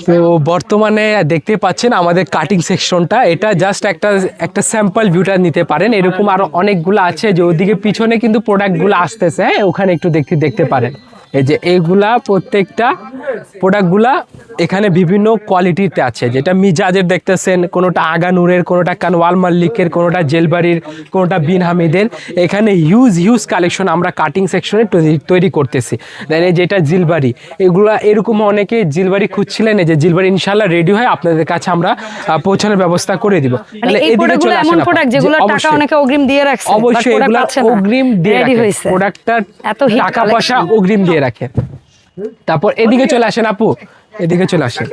তো বর্তমানে দেখতে পাচ্ছেন আমাদের কাটিং সেকশনটা, এটা জাস্ট একটা স্যাম্পল ভিউটা নিতে পারেন। এরকম আরো অনেকগুলো আছে যে ওদিকে পিছনে কিন্তু প্রোডাক্টগুলো আসতেছে, ওখানে একটু দেখতে পারেন। এই যে এইগুলা প্রত্যেকটা প্রোডাক্টগুলা এখানে বিভিন্ন কোয়ালিটিতে আছে, যেটা মিজাজের দেখতেছেন, কোনোটা আগানুরের, কোনোটা কানওয়াল মাল্লিকের, কোনোটা জেলবাড়ির, কোনোটা বিন হামিদের। এখানে হিউজ কালেকশন আমরা কাটিং সেকশনে তৈরি করতেছি। দেন এই যেটা জিলবাড়ি, এগুলা এরকম অনেকে জিলবাড়ি খুঁজছিলেন, এই যে জিলবাড়ি ইনশাল্লাহ রেডি হয় আপনাদের কাছে আমরা পৌঁছানোর ব্যবস্থা করে দিব। তাহলে এদিকে চলে আসেন। অবশ্যই এগুলা অগ্রিম দিয়ে রাখে, প্রোডাক্টটা টাকা পয়সা অগ্রিম দিয়ে রাখে। তারপর এদিকে চলে আসেন আপু, এদিকে চলে আসেন।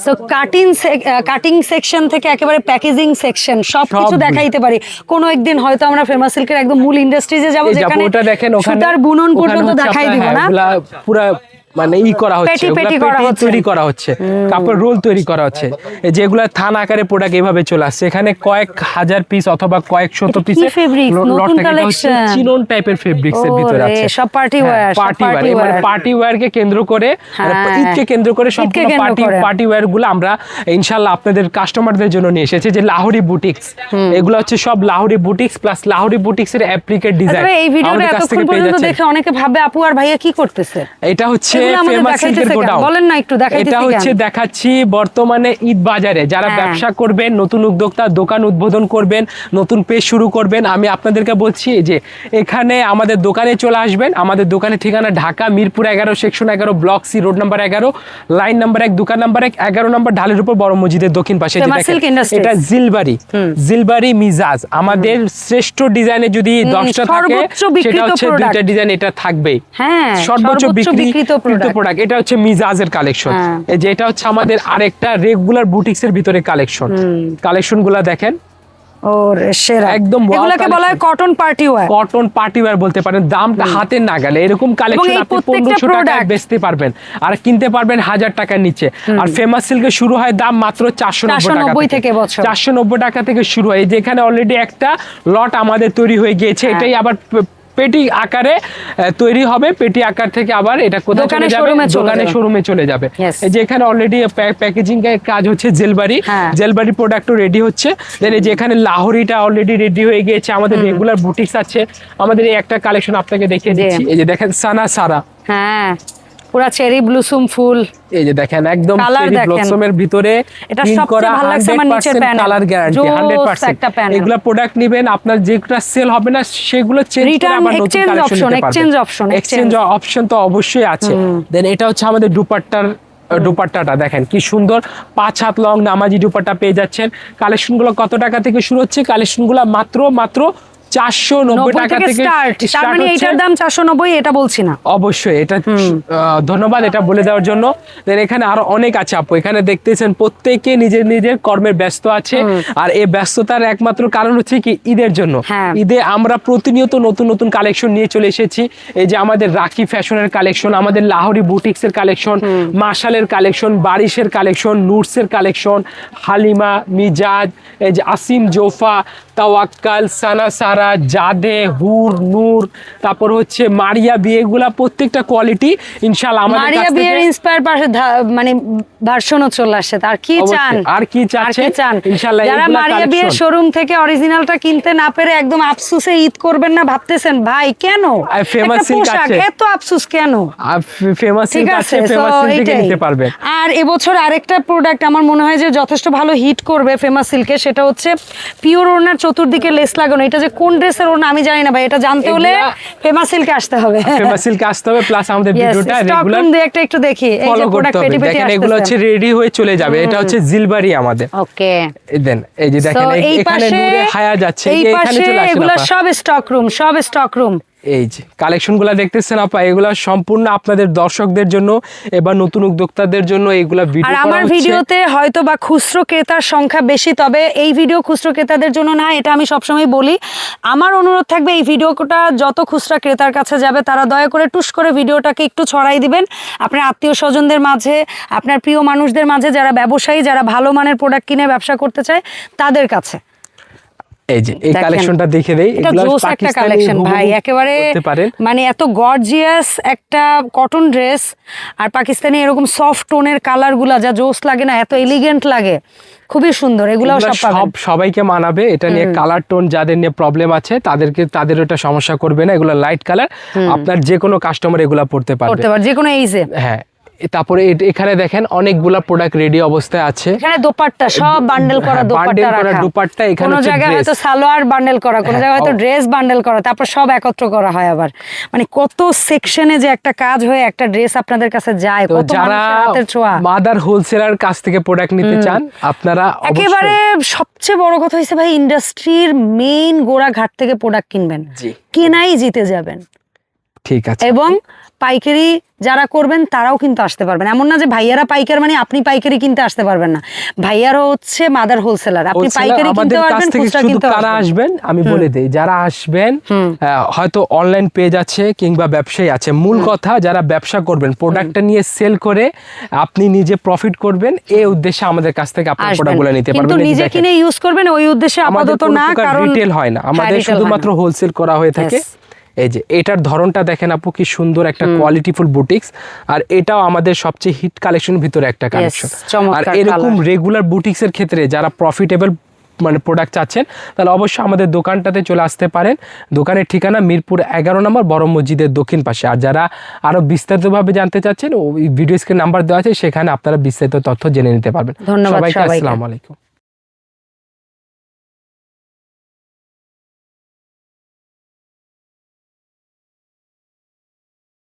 সো কাটিং সেকশন থেকে একেবারে প্যাকেজিং সেকশন সবকিছু দেখাইতে পারি। কোন একদিন হয়তো আমরা ফেমাস সিল্কের একদম মূল ইন্ডাস্ট্রিজে যাব, যেখানে সুতার বুনন পর্যন্ত দেখাই দিব না, পুরো মানে করা হচ্ছে, তৈরি করা হচ্ছে, কাপড় রোল তৈরি করা হচ্ছে, যেগুলা থান আকারে প্রোডাক্ট এইভাবে চলে আসছে। এখানে কয়েক হাজার পিস অথবা কয়েক শত পিসের চিনন টাইপের ফেব্রিক্স এর ভিতরে আছে, সব পার্টি ওয়্যার কে কেন্দ্র করে, ঈদকে কেন্দ্র করে সম্পূর্ণ পার্টি ওয়্যার গুলো আমরা ইনশাআল্লাহ আপনাদের কাস্টমারদের জন্য নিয়ে এসেছি। যে লাহোরি বুটিক্স, এগুলো হচ্ছে সব Lahori boutiques plus Lahori boutiques এর অ্যাপ্লিকেট ডিজাইন। এই ভিডিওটা এতক্ষণ পর্যন্ত দেখে অনেকে ভাবে আপু আর ভাইয়া কি করতেছে। এটা হচ্ছে এটা হচ্ছে দেখাচ্ছি বর্তমানে ঈদ বাজারে যারা ব্যবসা করবেন, নতুন উদ্যোক্তা দোকান উদ্বোধন করবেন, নতুন পেজ শুরু করবেন, আমি আপনাদেরকে বলছি যে এখানে আমাদের দোকানে চলে আসবেন। আমাদের দোকানের ঠিকানা Dhaka Mirpur 11 section 11 block C road number 11 line number 1 দোকান নাম্বার 1 11 নম্বর ঢালের উপর বড় মসজিদের দক্ষিণ পাশে। এটা জিলবাড়ি মিজাজ, আমাদের শ্রেষ্ঠ ডিজাইনে যদি 10টা থাকে সেটা হচ্ছে 2টা ডিজাইন এটা থাকবেই, সর্বোচ্চ বিক্রিত প্রোডাক্ট। এটা হচ্ছে মিজাজের কালেকশন। এই যে এটা হচ্ছে আমাদের আরেকটা রেগুলার বুটিক্স এর ভিতরে কালেকশন গুলা দেখেন, একদম এগুলোকে বলা হয় কটন পার্টি ওয়্যার বলতে পারেন। দামটা হাতের নাগালে, এরকম কালেকশন আপনি 1500 টাকায় বেচতে পারবেন আর কিনতে পারবেন 1000 টাকার নিচে। আর ফেমাস সিল্কের শুরু হয় দাম মাত্র 490 থেকে 490 টাকা থেকে শুরু হয়। যেখানে অলরেডি একটা লট আমাদের তৈরি হয়ে গিয়েছে, এটাই আবার পেটি আকারে তৈরি হবে, পেটি আকার থেকে আবার এটা কোথায় চলে যাবে, দোকানে শোরুমে চলে যাবে। এই যে এখানে অলরেডি প্যাকেজিং এর কাজ হচ্ছে, জেলবাড়ি প্রোডাক্টও রেডি হচ্ছে। দেন এই যে এখানে লাহোরিটা অলরেডি রেডি হয়ে গিয়েছে। আমাদের রেগুলার বুটিক্স আছে, আমাদের এই একটা কালেকশন আপনাকে দেখিয়ে দিচ্ছি। এই যে দেখেন সানা সারা, পুরা চেরি ব্লসম ফুল, এই যে দেখেন একদম চেরি ব্লসমের ভিতরে এটা সবচেয়ে ভালো লাগছে আমার নিচের প্যানেল, কালার গ্যারান্টি 100%। এগুলা প্রোডাক্ট নেবেন, আপনার যেটা সেল হবে না সেগুলো চেঞ্জ করে আবার নতুন কালেকশন নিতে পারবেন। এক্সচেঞ্জ অপশন তো অবশ্যই আছে। দেন এটা হচ্ছে আমাদের দুপাট্টাটা দেখেন কি সুন্দর, 5 হাত লং নামাজি দুপাট্টা পেয়ে যাচ্ছেন। কালেকশনগুলো কত টাকা থেকে শুরু হচ্ছে? কালেকশনগুলো মাত্র 490 টাকা থেকে স্টার্ট হচ্ছে। এটার দাম 490, এটা বলছি না। অবশ্যই এটা ধন্যবাদ এটা বলে দেওয়ার জন্য। দেন এখানে আরো অনেক আছে আপু, এখানে দেখতেছেন প্রত্যেকে নিজের কর্মের ব্যস্ত আছে। আর এই ব্যস্ততার একমাত্র কারণ হচ্ছে কি ঈদের জন্য। ঈদে আমরা প্রতিনিয়ত নতুন কালেকশন নিয়ে চলে এসেছি। এই যে আমাদের রাখি ফ্যাশনের কালেকশন, আমাদের লাহোরি বুটিক্স এর কালেকশন, মাশালের কালেকশন, বারিশের কালেকশন, নুটসের কালেকশন, হালিমা, মিজাজ, এই যে আসিম, জোফা, তাওয়াক্কাল, সানা সারা, জাদে, হুর, নূর, তারপর হচ্ছে মারিয়া বিয়ে, এগুলা প্রত্যেকটা কোয়ালিটি ইনশাআল্লাহ আমাদের কাছে। মারিয়া বিয়ের ইন্সপায়ার মানে ভার্সনও চলে আসে। আর কি চান ইনশাআল্লাহ। যারা মারিয়া বিয়ের শোরুম থেকে অরিজিনালটা কিনতে না পেরে একদম আফসোসে ঈদ করবেন না ভাবতেছেন, ভাই কেন ফেমাস সিল্ক আছে, এত আফসোস কেন? ফেমাস সিল্ক আছে, ফেমাস সিল্ক থেকে নিতে পারবেন। আর এবছর আরেকটা প্রোডাক্ট আমার মনে হয় যে যথেষ্ট ভালো হিট করবে ফেমাস সিল্কে, সেটা হচ্ছে পিওর ওড়নার চতুর্দিকে লেস লাগানো। এটা যে কোন ড্রেসের ওড়না আমি জানি না ভাই, এটা জানতে হলে ফেমাস সিল্কে আসতে হবে। প্লাস আমাদের ভিডিওটা রেগুলার একটু দেখি। এই যে প্রোডাক্ট পেটি পেটি আসছে, এগুলো হচ্ছে রেডি হয়ে চলে যাবে। এটা হচ্ছে জিলবাড়ি আমাদের। ওকে, দেন এই যে দেখেন এখানে নূরে হায়া যাচ্ছে, এখানে চলে আসেন। এগুলো সব স্টক রুম। এই যে কালেকশনগুলো দেখতেছেন আপা, এগুলা সম্পূর্ণ আপনাদের দর্শকদের জন্য এবার নতুন উদ্যোক্তাদের জন্য এগুলা ভিডিও করা হচ্ছে। আর আমার ভিডিওতে হয়তো বা খুচরো ক্রেতার সংখ্যা বেশি, তবে এই ভিডিও খুচরো ক্রেতাদের জন্য না, এটা আমি সবসময় বলি। আমার অনুরোধ থাকবে এই ভিডিওটা যত খুচরা ক্রেতার কাছে যাবে তারা দয়া করে টুস করে ভিডিওটাকে একটু ছড়াই দিবেন আপনার আত্মীয় স্বজনদের মাঝে, আপনার প্রিয় মানুষদের মাঝে, যারা ব্যবসায়ী, যারা ভালো মানের প্রোডাক্ট কিনে ব্যবসা করতে চায় তাদের কাছে। এই যে এই দেখেন। কালেকশনটা দেখে দেই, এটা এগুলো জোস একটা পাকিস্তানি কালেকশন হুবহু ভাই, একেবারে করতে পারেন। মানে এত গর্জিয়াস একটা কটন ড্রেস, আর পাকিস্তানি এরকম সফট টোনের কালার গুলা যা জোস লাগে না, এত এলিগেন্ট লাগে, খুবই সুন্দর। এগুলো এগুলা সব পাবেন। সবাইকে মানাবে। এটা নিয়ে কালার টোন যাদের নিয়ে প্রবলেম আছে তাদের এটা সমস্যা করবে না। এগুলো লাইট কালার, আপনার যে কোনো কাস্টমার এগুলা পড়তে পারবে। করতে পার যে কোনো এইজে। হ্যাঁ, তারপরে এখানে দেখেন অনেকগুলা প্রোডাক্ট রেডি অবস্থায় আছে। এখানে দোপাট্টা সব বান্ডেল করা, বান্ডেল দোপাট্টা করা রাখা, দুপাট্টা, এখানে কোনো হচ্ছে জায়গায় dress। হয়তো সালোয়ার বান্ডেল করা, কোনো জায়গায় হয়তো ড্রেস বান্ডেল করা, তারপর সব একত্র করা হয়। আবার মানে কত সেকশনে যে একটা কাজ হয়ে একটা ড্রেস আপনাদের কাছে যায়, তো কত যারা মানুষের হাতের ছোঁয়া। মাদার হোলসেলার কাছ থেকে প্রোডাক্ট নিতে চান আপনারা একেবারে সবচেয়ে বড় কথা হচ্ছে ভাই, ইন্ডাস্ট্রির মেইন গোড়া ঘাট থেকে প্রোডাক্ট কিনবেন, জি কেনাই জিতে যাবেন। ঠিক আছে। এবং পাইকারি যারা করবেন তারাও কিন্তু আসতে পারবেন। এমন না যে ভাইয়ারা পাইকার মানে আপনি পাইকারি কিনতে আসতে পারবেন না, ভাইয়ারা হচ্ছে মাদার হোলসেলার, আপনি পাইকারি কিনতে পারবেন, খুচরা কিনতে তারা আসবেন। আমি বলে দেই, যারা আসবেন হয়তো অনলাইন পেজ আছে কিংবা ব্যবসায়ী আছে, মূল কথা যারা ব্যবসা করবেন, প্রোডাক্টটা নিয়ে সেল করে আপনি নিজে প্রফিট করবেন, এই উদ্দেশ্যে আমাদের কাছ থেকে আপনার প্রোডাক্টগুলো নিতে কিন্তু পারবেন। নিজে কিনে ইউজ করবেন ওই উদ্দেশ্যে আপাতত না, কারণ রিটেল হয় না, আমাদের শুধুমাত্র হোলসেল করা হয়ে থাকে। এই যে এটার ধরনটা দেখেন আপু, কি সুন্দর একটা কোয়ালিটিফুল বুটিক্স, আর এটাও আমাদের সবচেয়ে হিট কালেকশনের ভিতরে একটা কালেকশন। আর এরকম রেগুলার বুটিক্সের ক্ষেত্রে যারা প্রফিটেবল মানে প্রোডাক্ট চাচ্ছেন, তাহলে অবশ্যই আমাদের দোকানটাতে চলে আসতে পারেন। দোকানের ঠিকানা মিরপুর 11 নম্বর বড় মসজিদের দক্ষিণ পাশে। আর যারা আরো বিস্তারিতভাবে জানতে চাচ্ছেন, ওই ভিডিও স্ক্রিন নাম্বার দেওয়া আছে, সেখানে আপনারা বিস্তারিত তথ্য জেনে নিতে পারবেন। ধন্যবাদ সবাইকে, আসসালামু আলাইকুম।